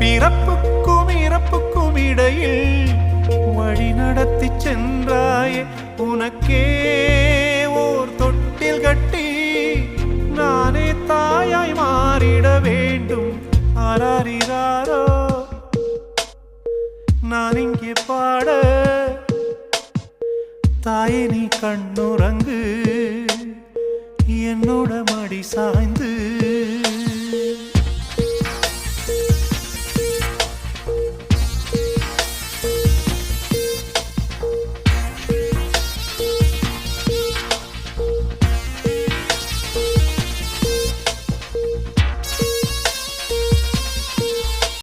பிறப்புக்கும் இறப்புக்கும் இடையில் வழி நடத்தி சென்றாயே உனக்கே ஓர் தொட்டில் கட்டி நானே தாயாய் மாறிட வேண்டும். ஆராரிராரோ நான் இங்கே பாட தாயே நீ கண்ணுறங்கு என்னோட மடி சாய்ந்து